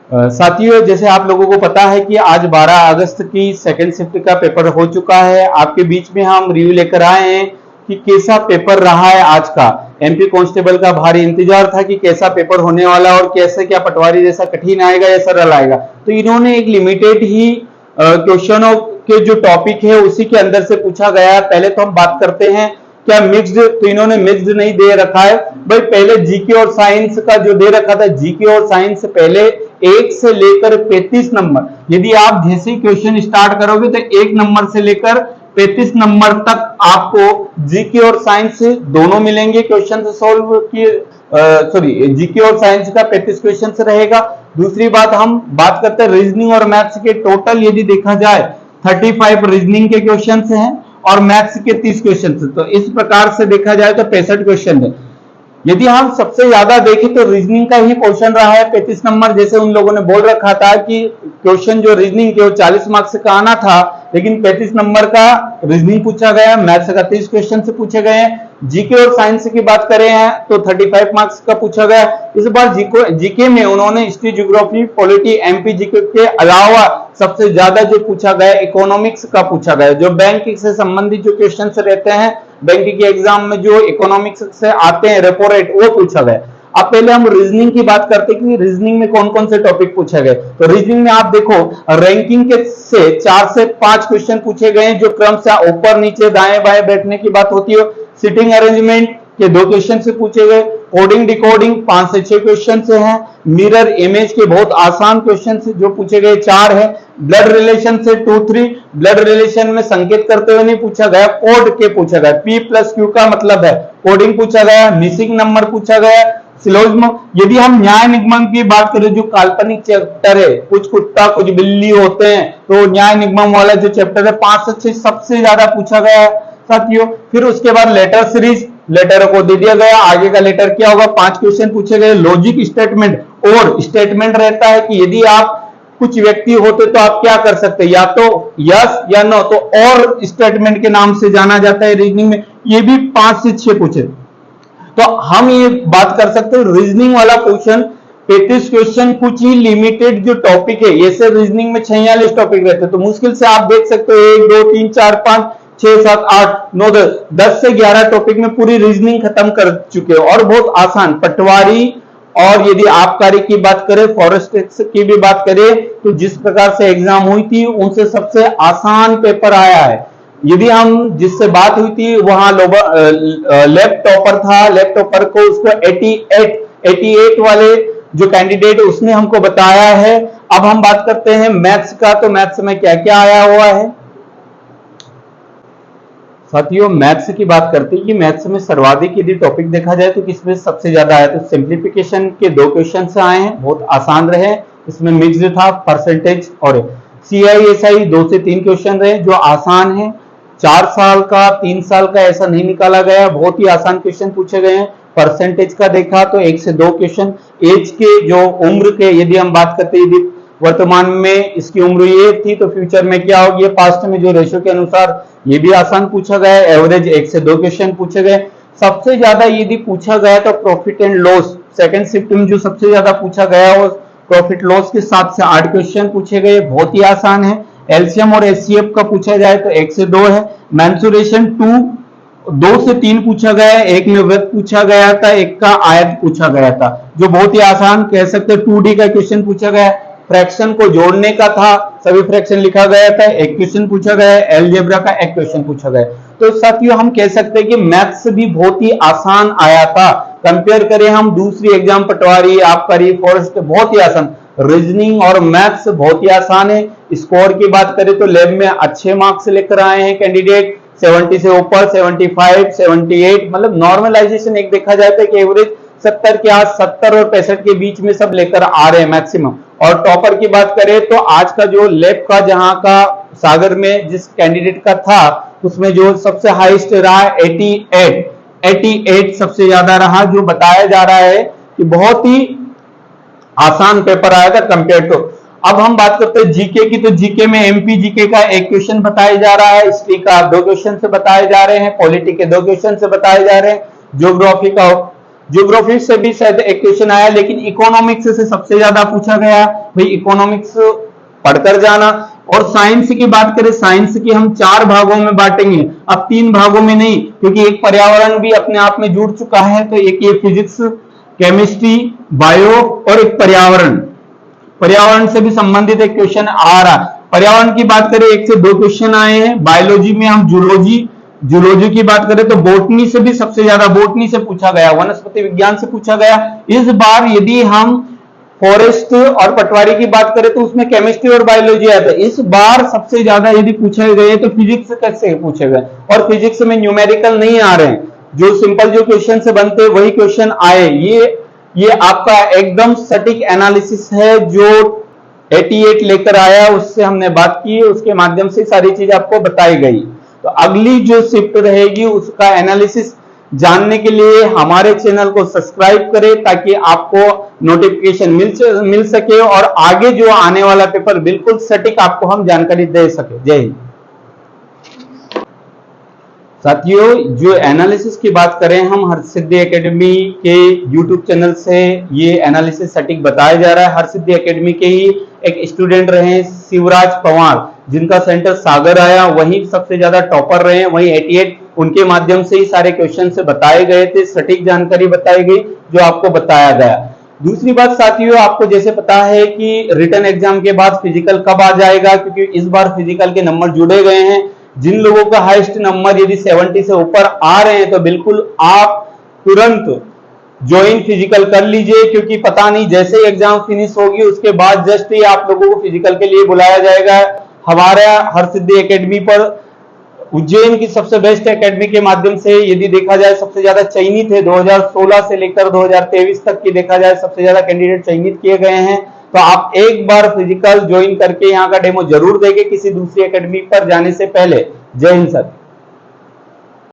साथियों, जैसे आप लोगों को पता है कि आज 12 अगस्त की सेकंड शिफ्ट का पेपर हो चुका है। आपके बीच में हम रिव्यू लेकर आए हैं कि कैसा पेपर रहा है आज का। एमपी कांस्टेबल का भारी इंतजार था कि कैसा पेपर होने वाला और कैसे, क्या पटवारी जैसा कठिन आएगा या सरल आएगा। तो इन्होंने एक लिमिटेड ही क्वेश्चनों के जो टॉपिक है उसी के अंदर से पूछा गया। पहले तो हम बात करते हैं क्या मिक्स्ड, तो इन्होंने मिक्स्ड नहीं दे रखा है भाई। पहले जीके और साइंस का जो दे रखा था, जीके और साइंस पहले 1 से लेकर 35 नंबर, यदि आप जैसे क्वेश्चन स्टार्ट करोगे तो 1 नंबर से लेकर 35 नंबर तक आपको जीके और साइंस दोनों मिलेंगे। क्वेश्चन सॉल्व किए, सॉरी, जीके और साइंस का 35 क्वेश्चन रहेगा। दूसरी बात, हम बात करते हैं रीजनिंग और मैथ्स के टोटल यदि देखा जाए 35 रीजनिंग के क्वेश्चन हैं और मैथ्स के 30 क्वेश्चन। तो इस प्रकार से देखा जाए तो 65 क्वेश्चन है। यदि हम सबसे ज्यादा देखें तो रीजनिंग का ही क्वेश्चन रहा है 35 नंबर। जैसे उन लोगों ने बोल रखा था कि क्वेश्चन जो रीजनिंग के वो 40 मार्क्स का आना था, लेकिन 35 नंबर का रीजनिंग पूछा गया, मैथ्स का 30 क्वेश्चन से पूछे गए हैं। जीके और साइंस की बात करें हैं तो 35 मार्क्स का पूछा गया। इस बार जीके में उन्होंने history, geography, polity, MP GK के अलावा सबसे ज्यादा जो पूछा गया इकोनॉमिक्स का पूछा गया। जो बैंक से संबंधित जो क्वेश्चन रहते हैं बैंक के एग्जाम में, जो इकोनॉमिक्स से आते हैं, रेपो रेट, वो पूछा गया। अब पहले हम रीजनिंग की बात करते हैं कि रीजनिंग में कौन कौन से टॉपिक पूछे गए। तो रीजनिंग में आप देखो रैंकिंग के से 4 से 5 क्वेश्चन पूछे गए, जो क्रम से ऊपर नीचे दाएं बाएं बैठने की बात होती है। सिटिंग अरेंजमेंट के 2 क्वेश्चन से पूछे गए। कोडिंग डिकोडिंग 5 से 6 क्वेश्चन से हैं। मिरर इमेज के बहुत आसान क्वेश्चन से जो पूछे गए 4 है। ब्लड रिलेशन से 2-3, ब्लड रिलेशन में संकेत करते हुए नहीं पूछा गया, कोड के पूछा गया। P+Q का मतलब है कोडिंग पूछा गया। मिसिंग नंबर पूछा गया। सिलोजिज्म, यदि हम न्याय निगम की बात करें, जो काल्पनिक चैप्टर है, कुछ कुत्ता कुछ बिल्ली होते हैं, तो न्याय निगम वाला जो चैप्टर है 5 से 6 सबसे ज्यादा पूछा गया है साथियों। फिर उसके बाद लेटर सीरीज, लेटर को दे दिया गया, आगे का लेटर क्या होगा, 5 क्वेश्चन पूछे गए। लॉजिक स्टेटमेंट, और स्टेटमेंट रहता है कि यदि आप कुछ व्यक्ति होते तो आप क्या कर सकते, या तो यस या नो, तो और स्टेटमेंट के नाम से जाना जाता है रीजनिंग में। ये भी 5 से 6 पूछे। तो हम ये बात कर सकते हैं रीजनिंग वाला क्वेश्चन 35 क्वेश्चन, कुछ ही लिमिटेड जो टॉपिक है। ऐसे रीजनिंग में 46 टॉपिक रहते हैं, तो मुश्किल से आप देख सकते हो 1 2 3 4 5 6 7 8 9 10 से 11 टॉपिक में पूरी रीजनिंग खत्म कर चुके हो, और बहुत आसान। पटवारी और यदि आबकारी की बात करें, फॉरेस्ट की भी बात करें, तो जिस प्रकार से एग्जाम हुई थी उनसे सबसे आसान पेपर आया है। यदि हम जिससे बात हुई थी वहां लेफ्ट टॉपर था, लेफ्ट टॉपर को उसको 88 वाले जो कैंडिडेट उसने हमको बताया है। अब हम बात करते हैं मैथ्स का, तो मैथ्स में क्या क्या आया हुआ है साथियों। मैथ्स की बात करते हैं कि मैथ्स में सर्वाधिक यदि टॉपिक देखा जाए तो किसमें सबसे ज्यादा आया, तो सिंप्लीफिकेशन के 2 क्वेश्चन से आए हैं, बहुत आसान रहे। इसमें मिक्स्ड था, परसेंटेज और CISI 2 से 3 क्वेश्चन रहे जो आसान है। 4 साल का 3 साल का ऐसा नहीं निकाला गया, बहुत ही आसान क्वेश्चन पूछे गए हैं। परसेंटेज का देखा तो 1 से 2 क्वेश्चन। एज के जो उम्र के यदि हम बात करते हैं, यदि वर्तमान में इसकी उम्र ये थी तो फ्यूचर में क्या होगी, पास्ट में जो रेशियो के अनुसार, ये भी आसान पूछा गया है। एवरेज 1 से 2 क्वेश्चन पूछे गए। सबसे ज्यादा यदि पूछा गया तो profit and loss, second shift में जो सबसे ज्यादा पूछा गया वो प्रॉफिट लॉस के 7 से 8 क्वेश्चन पूछे गए, बहुत ही आसान है। एलसीएम और एचसीएफ का पूछा जाए तो 1 से 2 है। मेंसुरेशन 2 से 3 पूछा गया है, एक में वृत्त पूछा गया था, एक का आयत पूछा गया था, जो बहुत ही आसान कह सकते हैं। 2D का क्वेश्चन पूछा गया। फ्रैक्शन को जोड़ने का था, सभी फ्रैक्शन लिखा गया था, 1 क्वेश्चन पूछा गया। अलजेब्रा का 1 क्वेश्चन पूछा गया। तो साथियों हम कह सकते हैं कि मैथ्स भी बहुत ही आसान आया था। कंपेयर करें हम दूसरी एग्जाम, पटवारी, आबकारी, फॉरेस्ट, बहुत ही आसान। रीजनिंग और मैथ्स बहुत ही आसान है। स्कोर की बात करें तो लैब में अच्छे मार्क्स लेकर आए हैं कैंडिडेट, 70 से ऊपर, 75 78, मतलब नॉर्मलाइजेशन एक देखा जाता है कि एवरेज 70 के आस 70 और 65 के बीच में सब लेकर आ रहे हैं मैक्सिमम। और टॉपर की बात करें तो आज का जो लैब का, जहां का सागर में जिस कैंडिडेट का था, उसमें जो सबसे हाईएस्ट रहा 88 सबसे ज्यादा रहा, जो बताया जा रहा है कि बहुत ही आसान पेपर आया था कंपेयर टू। अब हम बात करते हैं जीके की, तो जीके में एमपी जीके का 1 क्वेश्चन बताया जा रहा है, हिस्ट्री का 2 क्वेश्चन से बताए जा रहे हैं, पॉलिटी के 2 क्वेश्चन से बताए जा रहे हैं, ज्योग्राफी का ज्योग्राफी से भी शायद एक क्वेश्चन आया, लेकिन इकोनॉमिक्स से सबसे ज्यादा पूछा गया। भाई इकोनॉमिक्स पढ़कर जाना। और साइंस की बात करें, साइंस की हम 4 भागों में बांटेंगे, अब 3 भागों में नहीं, क्योंकि एक पर्यावरण भी अपने आप में जुड़ चुका है। तो एक ये फिजिक्स, केमिस्ट्री, बायो और एक पर्यावरण, पर्यावरण से भी संबंधित एक क्वेश्चन आ रहा है। पर्यावरण की बात करें 1 से 2 क्वेश्चन आए हैं। बायोलॉजी में हम जूलॉजी की बात करें तो बोटनी से भी सबसे ज्यादा, बोटनी से पूछा गया, वनस्पति विज्ञान से पूछा गया। इस बार यदि हम फॉरेस्ट और पटवारी की बात करें तो उसमें केमिस्ट्री और बायोलॉजी आता है। इस बार सबसे ज्यादा यदि पूछे गए तो फिजिक्स कैसे पूछे गए, और फिजिक्स में न्यूमेरिकल नहीं आ रहे हैं, जो सिंपल जो क्वेश्चन से बनते हैं वही क्वेश्चन आए। ये आपका एकदम सटीक एनालिसिस है जो 88 लेकर आया, उससे हमने बात की, उसके माध्यम से सारी चीज आपको बताई गई। तो अगली जो शिफ्ट रहेगी उसका एनालिसिस जानने के लिए हमारे चैनल को सब्सक्राइब करें, ताकि आपको नोटिफिकेशन मिल सके और आगे जो आने वाला पेपर बिल्कुल सटीक आपको हम जानकारी दे सके। जय हिंद। साथियों, जो एनालिसिस की बात करें हम हर्षसिद्धि एकेडमी के YouTube चैनल से, ये एनालिसिस सटीक बताया जा रहा है। हर्षसिद्धि एकेडमी के ही एक स्टूडेंट रहे शिवराज पवार, जिनका सेंटर सागर आया, वही सबसे ज्यादा टॉपर रहे, वही 88, उनके माध्यम से ही सारे क्वेश्चन से बताए गए थे, सटीक जानकारी बताई गई जो आपको बताया गया। दूसरी बात साथियों, आपको जैसे पता है कि रिटन एग्जाम के बाद फिजिकल कब आ जाएगा, क्योंकि इस बार फिजिकल के नंबर जुड़े गए हैं। जिन लोगों का हाईएस्ट नंबर यदि 70 से ऊपर आ रहे हैं तो बिल्कुल आप तुरंत ज्वाइन फिजिकल कर लीजिए, क्योंकि पता नहीं जैसे ही एग्जाम फिनिश होगी उसके बाद जस्ट ही आप लोगों को फिजिकल के लिए बुलाया जाएगा। हमारा हर्षसिद्धि एकेडमी पर उज्जैन की सबसे बेस्ट एकेडमी के माध्यम से यदि देखा जाए सबसे ज्यादा चयनित है, 2016 से लेकर 2023 तक की देखा जाए सबसे ज्यादा कैंडिडेट चयनित किए गए हैं। तो आप एक बार फिजिकल ज्वाइन करके यहाँ का डेमो जरूर देंगे किसी दूसरी एकेडमी पर जाने से पहले। जय हिंद सर।